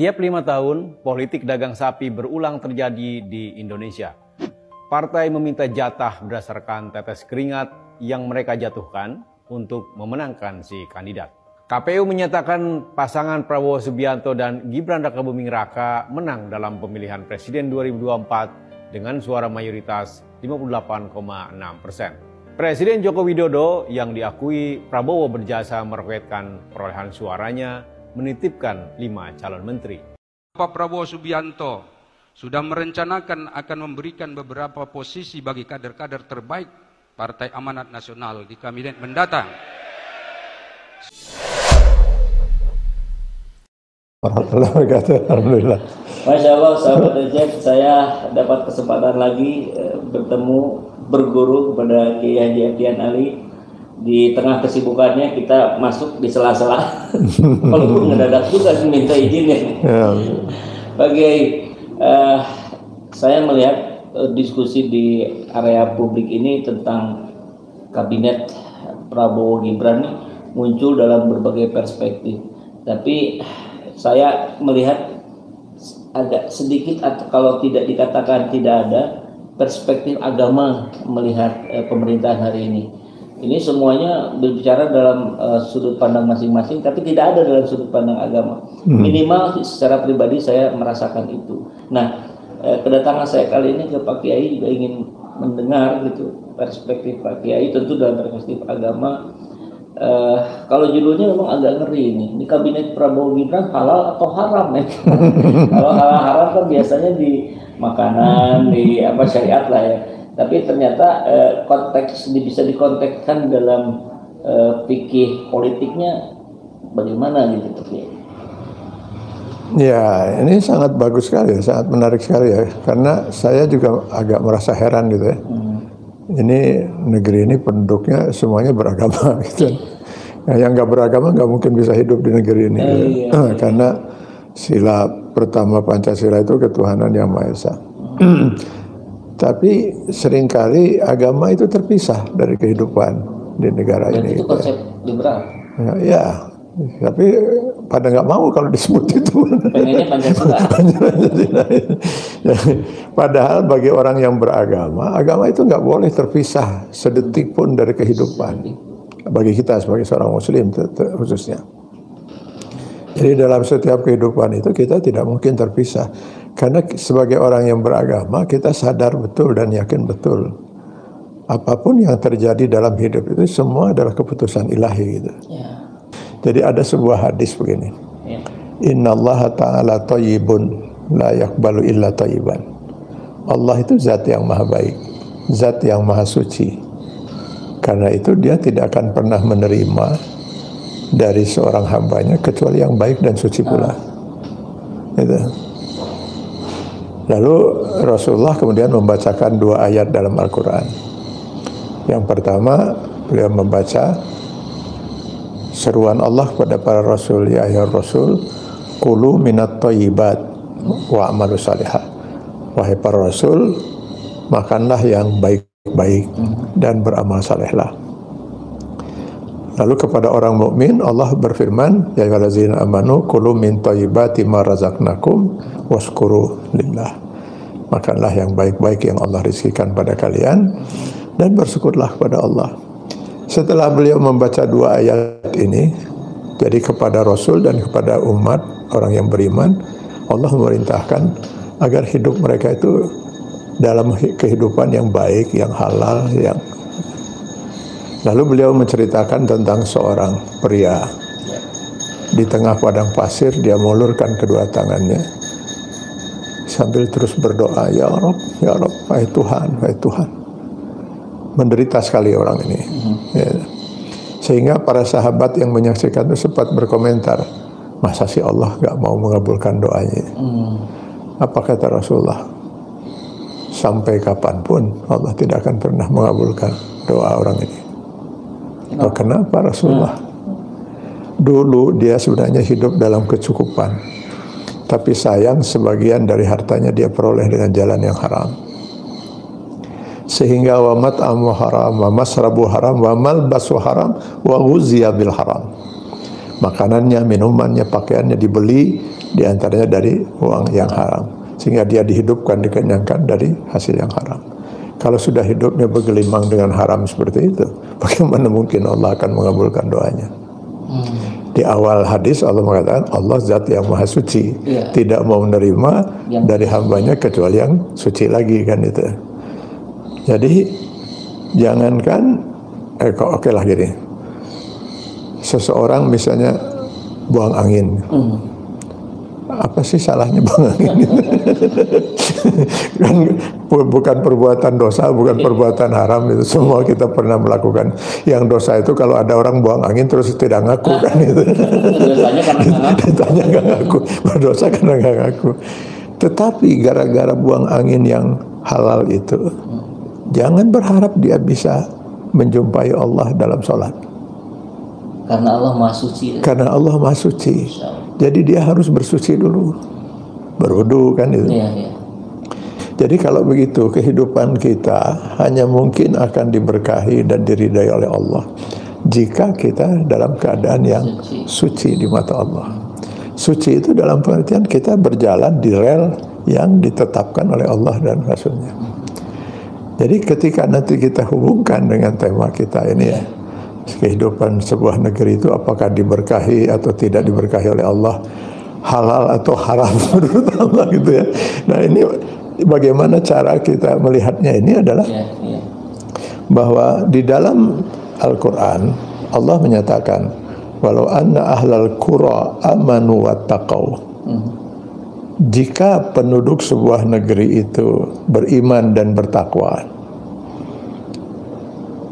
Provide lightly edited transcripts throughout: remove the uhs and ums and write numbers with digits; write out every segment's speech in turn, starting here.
Setiap 5 tahun, politik dagang sapi berulang terjadi di Indonesia. Partai meminta jatah berdasarkan tetes keringat yang mereka jatuhkan untuk memenangkan si kandidat. KPU menyatakan pasangan Prabowo Subianto dan Gibran Rakabuming Raka menang dalam pemilihan presiden 2024 dengan suara mayoritas 58,6%. Presiden Joko Widodo yang diakui Prabowo berjasa meroket perolehan suaranya menitipkan 5 calon menteri. Pak Prabowo Subianto sudah merencanakan akan memberikan beberapa posisi bagi kader-kader terbaik Partai Amanat Nasional di kabinet mendatang. Alhamdulillah. Masya Allah, sahabat Recep, saya dapat kesempatan lagi bertemu, berguru kepada Kiai Haji Aptian Ali. Di tengah kesibukannya kita masuk di sela-sela, walaupun ngedadak juga minta izin ya. Pak Kiai, saya melihat diskusi di area publik ini tentang kabinet Prabowo Gibran muncul dalam berbagai perspektif. Tapi saya melihat agak sedikit, atau kalau tidak dikatakan tidak ada, perspektif agama melihat pemerintahan hari ini. Ini semuanya berbicara dalam sudut pandang masing-masing, tapi tidak ada dalam sudut pandang agama. Minimal secara pribadi saya merasakan itu. Nah, kedatangan saya kali ini ke Pak Kiai juga ingin mendengar gitu perspektif Pak Kiai, tentu dalam perspektif agama. Kalau judulnya memang agak ngeri ini. Ini kabinet Prabowo Gibran halal atau haram ya? Kalau halal haram kan biasanya di makanan, di apa syariat lah ya. Tapi ternyata konteks bisa dikontekskan dalam fikih politiknya bagaimana gitu Pak Kiai? Ya, ini sangat bagus sekali, sangat menarik sekali ya. Karena saya juga agak merasa heran gitu ya. Ini negeri ini penduduknya semuanya beragama gitu. Nah, yang nggak beragama nggak mungkin bisa hidup di negeri ini. Karena sila pertama Pancasila itu ketuhanan yang Maha Esa. Tapi seringkali agama itu terpisah dari kehidupan di negara ini. Itu konsep liberal. Ya, tapi pada nggak mau kalau disebut itu. Pengennya Pancasila. Padahal bagi orang yang beragama, agama itu nggak boleh terpisah sedetik pun dari kehidupan. Bagi kita sebagai seorang Muslim khususnya. Jadi dalam setiap kehidupan itu kita tidak mungkin terpisah. Karena sebagai orang yang beragama, kita sadar betul dan yakin betul. Apapun yang terjadi dalam hidup itu semua adalah keputusan ilahi gitu. Jadi ada sebuah hadis begini. Innallaha ta'ala thayyibun la yaqbalu illa thayyiban. Allah itu zat yang maha baik, zat yang maha suci. Karena itu dia tidak akan pernah menerima dari seorang hambanya kecuali yang baik dan suci pula. Gitu. Lalu Rasulullah kemudian membacakan 2 ayat dalam Al-Quran. Yang pertama beliau membaca seruan Allah kepada para rasul, ya ayyuhar rasul kulu minat thayyibat wa amalu salihah. Wahai para rasul, makanlah yang baik-baik dan beramal salehlah. Lalu kepada orang mukmin Allah berfirman, ya ayyuhallazina amanu kulu min thayyibati ma razaqnakum washkuru lillah. Makanlah yang baik-baik yang Allah rizkikan pada kalian dan bersyukurlah kepada Allah. Setelah beliau membaca 2 ayat ini, jadi kepada Rasul dan kepada umat orang yang beriman, Allah memerintahkan agar hidup mereka itu dalam kehidupan yang baik, yang halal, yang. Lalu beliau menceritakan tentang seorang pria di tengah padang pasir, dia mengulurkan kedua tangannya sambil terus berdoa, ya Rabb, wahai Tuhan, wahai Tuhan. Menderita sekali orang ini. Ya. Sehingga para sahabat yang menyaksikan itu sempat berkomentar, masa sih Allah gak mau mengabulkan doanya? Apa kata Rasulullah? Sampai kapanpun Allah tidak akan pernah mengabulkan doa orang ini. Oh, kenapa Rasulullah? Dulu dia sebenarnya hidup dalam kecukupan, tapi sayang sebagian dari hartanya dia peroleh dengan jalan yang haram. Sehingga wa mat'amu haram, wa masrabu haram, wa malbasu haram, wa ghuziya bil haram. makanannya, minumannya, pakaiannya dibeli diantaranya dari uang yang haram, sehingga dia dihidupkan, dikenyangkan dari hasil yang haram. Kalau sudah hidupnya bergelimang dengan haram seperti itu, bagaimana mungkin Allah akan mengabulkan doanya? Di awal hadis Allah mengatakan Allah zat yang maha suci, tidak mau menerima dari hambanya kecuali yang suci lagi, kan itu. Jadi jangankan oke lah gini, seseorang misalnya buang angin, apa sih salahnya buang angin? Kan bukan perbuatan dosa, bukan perbuatan haram, itu semua kita pernah melakukan. Yang dosa itu kalau ada orang buang angin terus tidak ngaku, kan itu. Dosanya nggak ngaku, berdosa karena nggak ngaku. Tetapi gara-gara buang angin yang halal itu, jangan berharap dia bisa menjumpai Allah dalam sholat. Karena Allah Maha Suci. Karena Allah Maha Suci. Jadi dia harus bersuci dulu, berwudu, kan itu. Jadi kalau begitu kehidupan kita hanya mungkin akan diberkahi dan diridai oleh Allah jika kita dalam keadaan yang suci di mata Allah. Suci itu dalam pengertian kita berjalan di rel yang ditetapkan oleh Allah dan Rasulnya. Jadi ketika nanti kita hubungkan dengan tema kita ini ya, kehidupan sebuah negeri itu apakah diberkahi atau tidak diberkahi oleh Allah, halal atau haram menurut Allah, gitu ya. Nah ini bagaimana cara kita melihatnya ini adalah bahwa di dalam Al-Quran Allah menyatakan walau anna ahlal qura amanu wattaqau, jika penduduk sebuah negeri itu beriman dan bertakwa,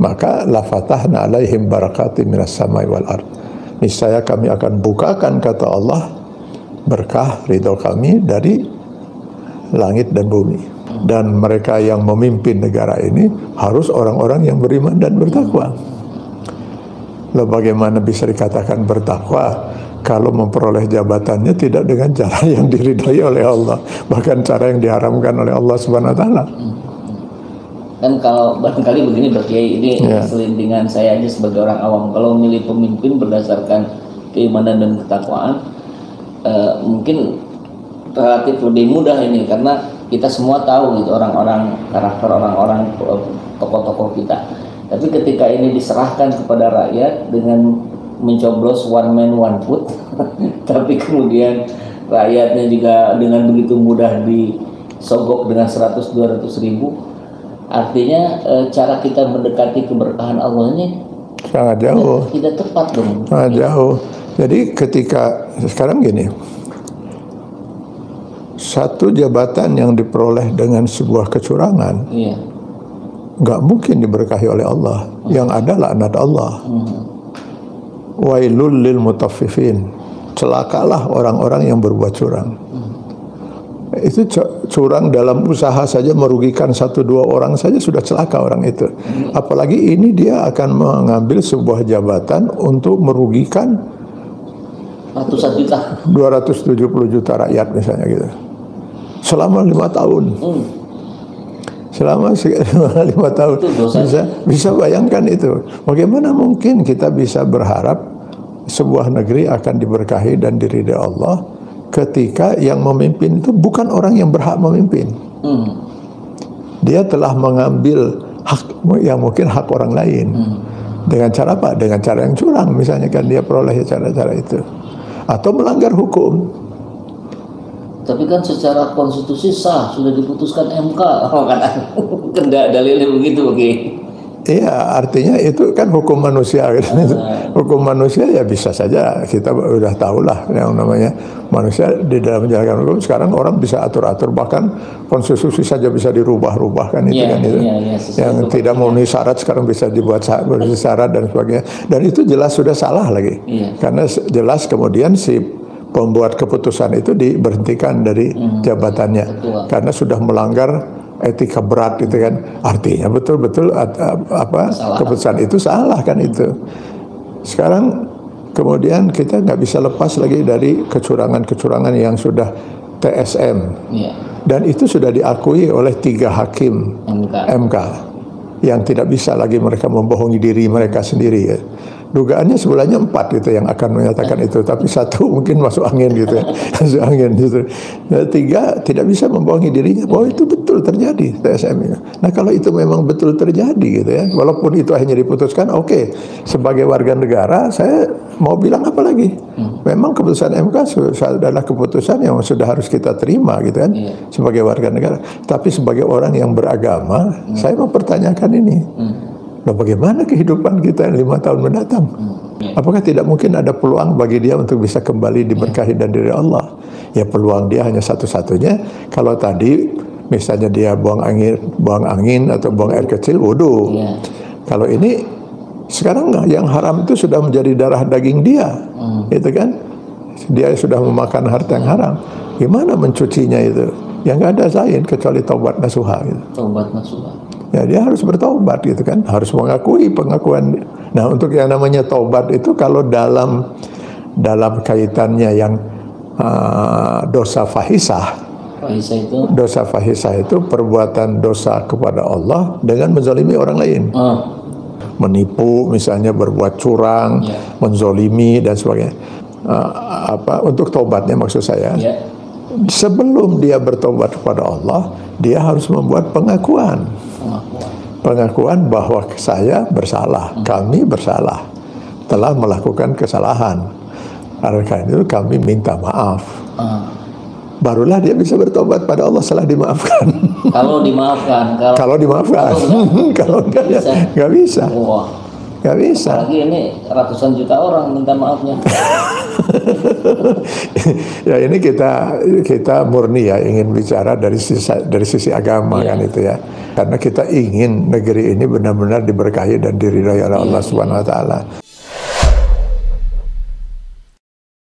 maka la fatahna alaihim barakati minas samai wal ard, niscaya kami akan bukakan, kata Allah, berkah ridho kami dari langit dan bumi. Dan mereka yang memimpin negara ini harus orang-orang yang beriman dan bertakwa. Lalu bagaimana bisa dikatakan bertakwa kalau memperoleh jabatannya tidak dengan cara yang diridhai oleh Allah, bahkan cara yang diharamkan oleh Allah Subhanahu wa taala? Kan kalau barangkali begini Pak Kiai, ini selintingan saya aja sebagai orang awam, kalau memilih pemimpin berdasarkan keimanan dan ketakwaan, mungkin relatif lebih mudah ini, karena kita semua tahu gitu orang-orang, karakter orang-orang, tokoh-tokoh kita. Tapi ketika ini diserahkan kepada rakyat dengan mencoblos one man one vote, tapi kemudian rakyatnya juga dengan begitu mudah disogok dengan 100-200 ribu, artinya cara kita mendekati keberkahan Allah ini sangat jauh, tidak tepat dong. Sangat jauh. Jadi ketika sekarang gini, satu jabatan yang diperoleh dengan sebuah kecurangan, nggak mungkin diberkahi oleh Allah. Yang ada laknat Allah. Wailul lil mutaffifin, celakalah orang-orang yang berbuat curang. Itu curang dalam usaha saja merugikan 1-2 orang saja sudah celaka orang itu. Apalagi ini dia akan mengambil sebuah jabatan untuk merugikan ratusan juta, 270 juta rakyat misalnya gitu, selama 5 tahun. Selama 5 tahun bisa bayangkan itu. Bagaimana mungkin kita bisa berharap sebuah negeri akan diberkahi dan diridai Allah ketika yang memimpin itu bukan orang yang berhak memimpin. Dia telah mengambil hak yang mungkin hak orang lain. Dengan cara apa? Dengan cara yang curang misalnya, kan dia peroleh cara-cara itu. Atau melanggar hukum. Tapi kan secara konstitusi sah, sudah diputuskan MK. Kan dalilnya begitu, oke. Iya, artinya itu kan hukum manusia gitu. Hukum manusia ya bisa saja, kita udah tahu lah yang namanya manusia di dalam menjalankan hukum. Sekarang orang bisa atur-atur, bahkan konstitusi saja bisa dirubah-rubah kan itu kan itu. Yang tidak memenuhi syarat sekarang bisa dibuat syarat dan sebagainya. Dan itu jelas sudah salah lagi. Karena jelas kemudian si pembuat keputusan itu diberhentikan dari jabatannya karena sudah melanggar etika berat gitu kan. Artinya betul-betul keputusan itu salah kan itu. Sekarang kemudian kita nggak bisa lepas lagi dari kecurangan-kecurangan yang sudah TSM. Dan itu sudah diakui oleh 3 hakim MK yang tidak bisa lagi mereka membohongi diri mereka sendiri ya. dugaannya sebenarnya 4 gitu yang akan menyatakan itu, tapi 1 mungkin masuk angin gitu ya, masuk angin gitu. Nah, 3 tidak bisa membohongi dirinya bahwa itu betul terjadi TSM itu. Nah kalau itu memang betul terjadi gitu ya, walaupun itu akhirnya diputuskan, oke, sebagai warga negara saya mau bilang apa lagi? Memang keputusan MK adalah keputusan yang sudah harus kita terima gitu kan, sebagai warga negara. Tapi sebagai orang yang beragama, saya mempertanyakan ini. Nah, bagaimana kehidupan kita 5 tahun mendatang? Apakah tidak mungkin ada peluang bagi dia untuk bisa kembali diberkahi dan dari Allah? Ya peluang dia hanya satu-satunya. Kalau tadi misalnya dia buang angin atau buang air kecil, wudu. Kalau ini sekarang yang haram itu sudah menjadi darah daging dia, itu kan? Dia sudah memakan harta yang haram. Gimana mencucinya itu? Ya nggak ada zain kecuali taubat nasuha. Gitu. Taubat nasuha. Ya dia harus bertaubat gitu kan, harus mengakui pengakuan. Nah untuk yang namanya taubat itu kalau dalam kaitannya yang dosa fahisah. Dosa fahisah itu perbuatan dosa kepada Allah dengan menzalimi orang lain. Menipu misalnya, berbuat curang, menzalimi dan sebagainya. Untuk taubatnya maksud saya. Sebelum dia bertobat kepada Allah, dia harus membuat pengakuan bahwa saya bersalah, kami bersalah, telah melakukan kesalahan. Karena itu kami minta maaf. Barulah dia bisa bertobat pada Allah setelah dimaafkan. Kalau dimaafkan, kalau enggak ya nggak bisa. Nggak bisa. Apalagi ini ratusan juta orang minta maafnya. Ya ini kita murni ya ingin bicara dari sisi agama kan itu ya. Karena kita ingin negeri ini benar-benar diberkahi dan diridhai oleh Allah Subhanahu wa taala.